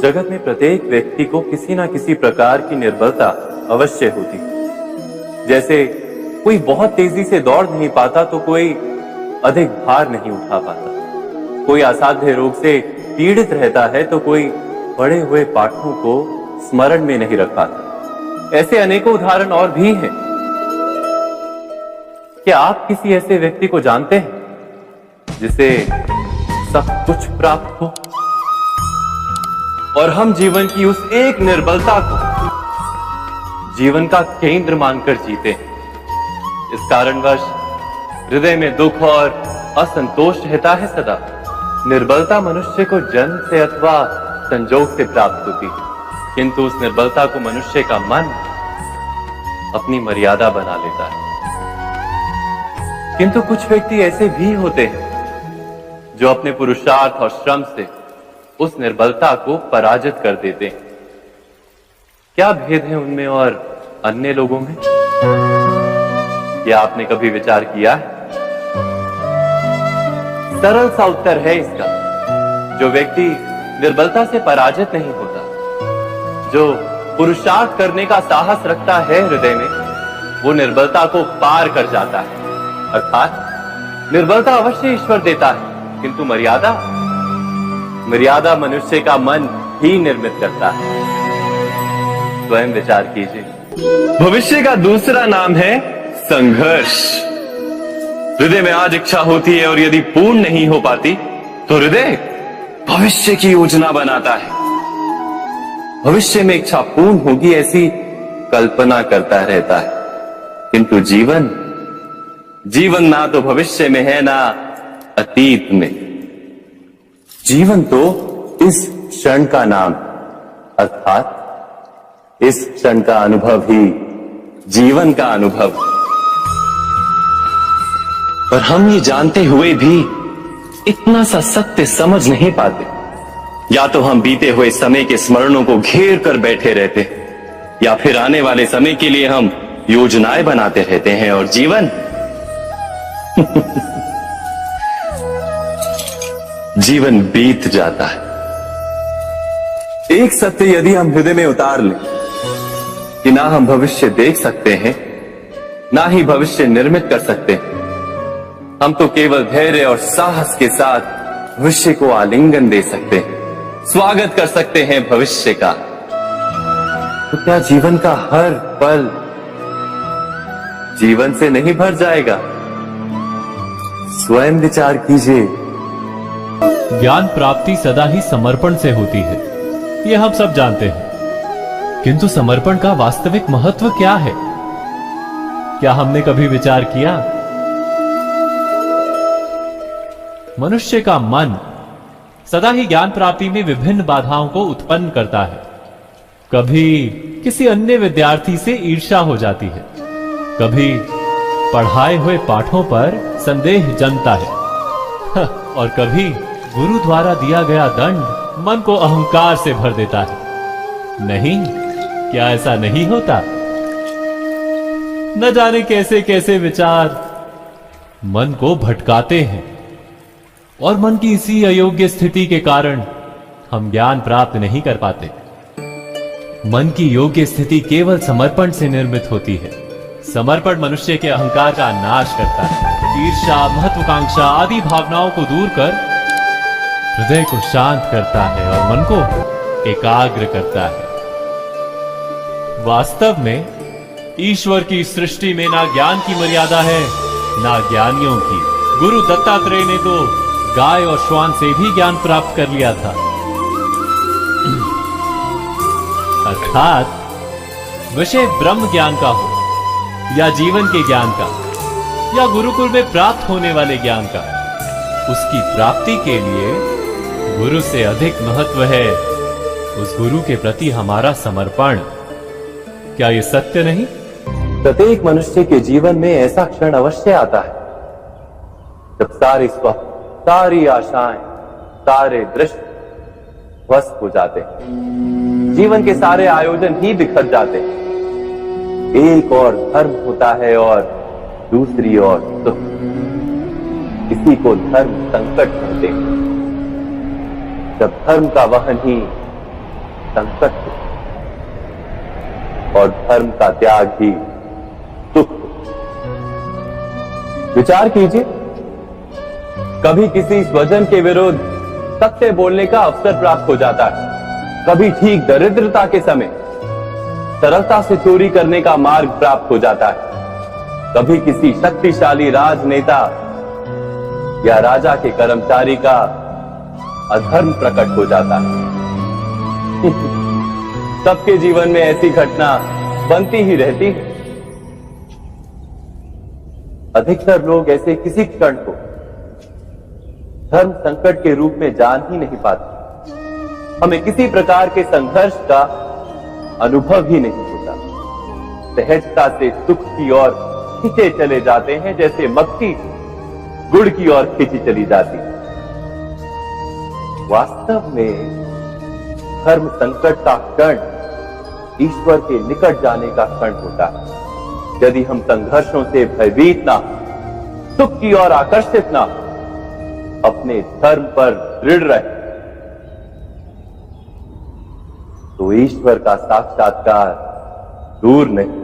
जगत में प्रत्येक व्यक्ति को किसी ना किसी प्रकार की निर्बलता अवश्य होती है। जैसे कोई बहुत तेजी से दौड़ नहीं पाता तो कोई अधिक भार नहीं उठा पाता, कोई असाध्य रोग से पीड़ित रहता है तो कोई पढ़े हुए पाठों को स्मरण में नहीं रख पाता। ऐसे अनेकों उदाहरण और भी हैं। क्या आप किसी ऐसे व्यक्ति को जानते हैं जिसे सब कुछ प्राप्त हो और हम जीवन की उस एक निर्बलता को जीवन का केंद्र मानकर जीते हैं? इस कारणवश हृदय में दुख और असंतोष रहता है सदा। निर्बलता मनुष्य को जन्म से अथवा संजोग से प्राप्त होती है, किंतु उस निर्बलता को मनुष्य का मन अपनी मर्यादा बना लेता है। किंतु कुछ व्यक्ति ऐसे भी होते हैं जो अपने पुरुषार्थ और श्रम से उस निर्बलता को पराजित कर देते हैं। क्या भेद है उनमें और अन्य लोगों में? क्या आपने कभी विचार किया है? सरल सा उत्तर है इसका। जो व्यक्ति निर्बलता से पराजित नहीं होता, जो पुरुषार्थ करने का साहस रखता है हृदय में, वो निर्बलता को पार कर जाता है। अर्थात निर्बलता अवश्य ईश्वर देता है, किंतु मर्यादा मनुष्य का मन ही निर्मित करता है। स्वयं विचार कीजिए। भविष्य का दूसरा नाम है संघर्ष। हृदय में आज इच्छा होती है और यदि पूर्ण नहीं हो पाती तो हृदय भविष्य की योजना बनाता है। भविष्य में इच्छा पूर्ण होगी ऐसी कल्पना करता रहता है, किंतु जीवन ना तो भविष्य में है ना अतीत में। जीवन तो इस क्षण का नाम, अर्थात इस क्षण का अनुभव ही जीवन का अनुभव। पर हम ये जानते हुए भी इतना सा सत्य समझ नहीं पाते। या तो हम बीते हुए समय के स्मरणों को घेर कर बैठे रहते, या फिर आने वाले समय के लिए हम योजनाएं बनाते रहते हैं और जीवन जीवन बीत जाता है। एक सत्य यदि हम हृदय में उतार लें कि ना हम भविष्य देख सकते हैं, ना ही भविष्य निर्मित कर सकते हैं, हम तो केवल धैर्य और साहस के साथ भविष्य को आलिंगन दे सकते हैं, स्वागत कर सकते हैं भविष्य का। तो क्या जीवन का हर पल जीवन से नहीं भर जाएगा? स्वयं विचार कीजिए। ज्ञान प्राप्ति सदा ही समर्पण से होती है, यह हम सब जानते हैं। किंतु समर्पण का वास्तविक महत्व क्या है? क्या हमने कभी विचार किया? मनुष्य का मन सदा ही ज्ञान प्राप्ति में विभिन्न बाधाओं को उत्पन्न करता है। कभी किसी अन्य विद्यार्थी से ईर्ष्या हो जाती है, कभी पढ़ाए हुए पाठों पर संदेह जन्मता है, और कभी गुरु द्वारा दिया गया दंड मन को अहंकार से भर देता है। नहीं, क्या ऐसा नहीं होता? न जाने कैसे कैसे विचार मन को भटकाते हैं, और मन की इसी अयोग्य स्थिति के कारण हम ज्ञान प्राप्त नहीं कर पाते। मन की योग्य स्थिति केवल समर्पण से निर्मित होती है। समर्पण मनुष्य के अहंकार का नाश करता है, ईर्ष्या, महत्वाकांक्षा आदि भावनाओं को दूर कर हृदय को शांत करता है और मन को एकाग्र करता है। वास्तव में ईश्वर की सृष्टि में ना ज्ञान की मर्यादा है, ना ज्ञानियों की। गुरु दत्तात्रेय ने तो गाय और श्वान से भी ज्ञान प्राप्त कर लिया था। अर्थात विषय ब्रह्म ज्ञान का हो या जीवन के ज्ञान का या गुरुकुल में प्राप्त होने वाले ज्ञान का, उसकी प्राप्ति के लिए गुरु से अधिक महत्व है उस गुरु के प्रति हमारा समर्पण। क्या ये सत्य नहीं? प्रत्येक मनुष्य के जीवन में ऐसा क्षण अवश्य आता है जब सारी स्वप्न, सारी आशाएं, सारे दृश्य ध्वस्त हो जाते हैं। जीवन के सारे आयोजन ही बिखर जाते हैं। एक और धर्म होता है और दूसरी ओर सुख। इसी को धर्म संकट कहते हैं। जब धर्म का वहन ही संकट हो और धर्म का त्याग ही सुख हो। विचार कीजिए, कभी किसी स्वजन के विरुद्ध सत्य बोलने का अवसर प्राप्त हो जाता है, कभी ठीक दरिद्रता के समय सरलता से चोरी करने का मार्ग प्राप्त हो जाता है, कभी किसी शक्तिशाली राजनेता या राजा के कर्मचारी का अधर्म प्रकट हो जाता है। सबके जीवन में ऐसी घटना बनती ही रहती है। अधिकतर लोग ऐसे किसी क्षण को धर्म संकट के रूप में जान ही नहीं पाते। हमें किसी प्रकार के संघर्ष का अनुभव ही नहीं होता। सहजता से सुख की ओर खींचे चले जाते हैं, जैसे मक्खी गुड़ की ओर खींची चली जाती। वास्तव में धर्म संकट का क्षण ईश्वर के निकट जाने का क्षण होता है। यदि हम संघर्षों से भयभीत ना हो, सुख की ओर आकर्षित ना हो, अपने धर्म पर दृढ़ रहे, तो ईश्वर का साक्षात्कार दूर नहीं।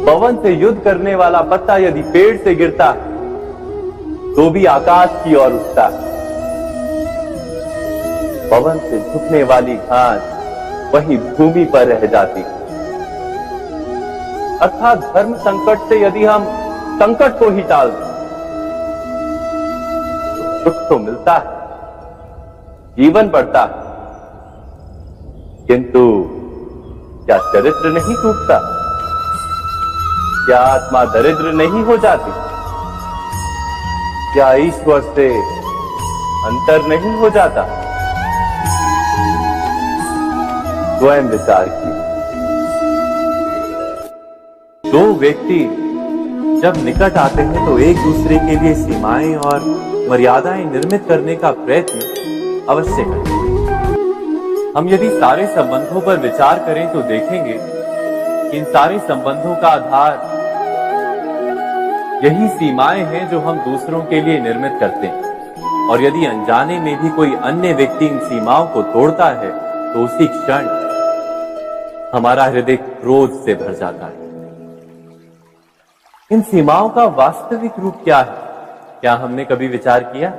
पवन से युद्ध करने वाला पत्ता यदि पेड़ से गिरता है तो भी आकाश की ओर उठता है। पवन से झुकने वाली घास वहीं भूमि पर रह जाती है। अर्थात धर्म संकट से यदि हम संकट को ही टाल दें तो सुख तो मिलता है, जीवन बढ़ता है, किंतु क्या चरित्र नहीं टूटता? क्या आत्मा दरिद्र नहीं हो जाती? क्या ईश्वर से अंतर नहीं हो जाता? स्वयं विचार कीजिए। दो व्यक्ति जब निकट आते हैं तो एक दूसरे के लिए सीमाएं और मर्यादाएं निर्मित करने का प्रयत्न अवश्य करें। हम यदि सारे संबंधों पर विचार करें तो देखेंगे कि इन सारे संबंधों का आधार यही सीमाएं हैं जो हम दूसरों के लिए निर्मित करते हैं। और यदि अनजाने में भी कोई अन्य व्यक्ति इन सीमाओं को तोड़ता है तो उसी क्षण हमारा हृदय क्रोध से भर जाता है। इन सीमाओं का वास्तविक रूप क्या है? क्या हमने कभी विचार किया?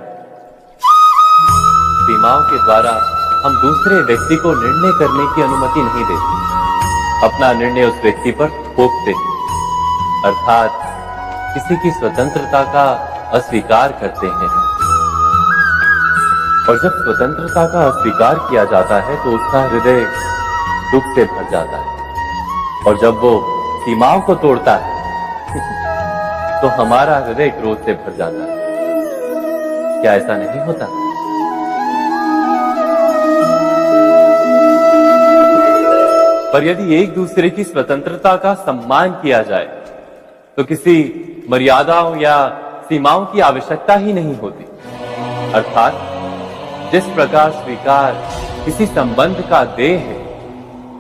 सीमाओं के द्वारा हम दूसरे व्यक्ति को निर्णय करने की अनुमति नहीं देते, अपना निर्णय उस व्यक्ति पर थोपते हैं, अर्थात किसी की स्वतंत्रता का अस्वीकार करते हैं। और जब स्वतंत्रता का अस्वीकार किया जाता है तो उसका हृदय दुख से भर जाता है। और जब वो सीमाओं को तोड़ता है तो हमारा हृदय क्रोध से भर जाता है। क्या ऐसा नहीं होता? पर यदि एक दूसरे की स्वतंत्रता का सम्मान किया जाए तो किसी मर्यादाओं या सीमाओं की आवश्यकता ही नहीं होती। अर्थात जिस प्रकार स्वीकार किसी संबंध का देह है,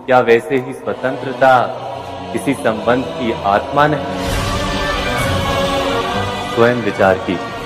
क्या वैसे ही स्वतंत्रता किसी संबंध की आत्मा नहीं? स्वयं विचार कीजिए।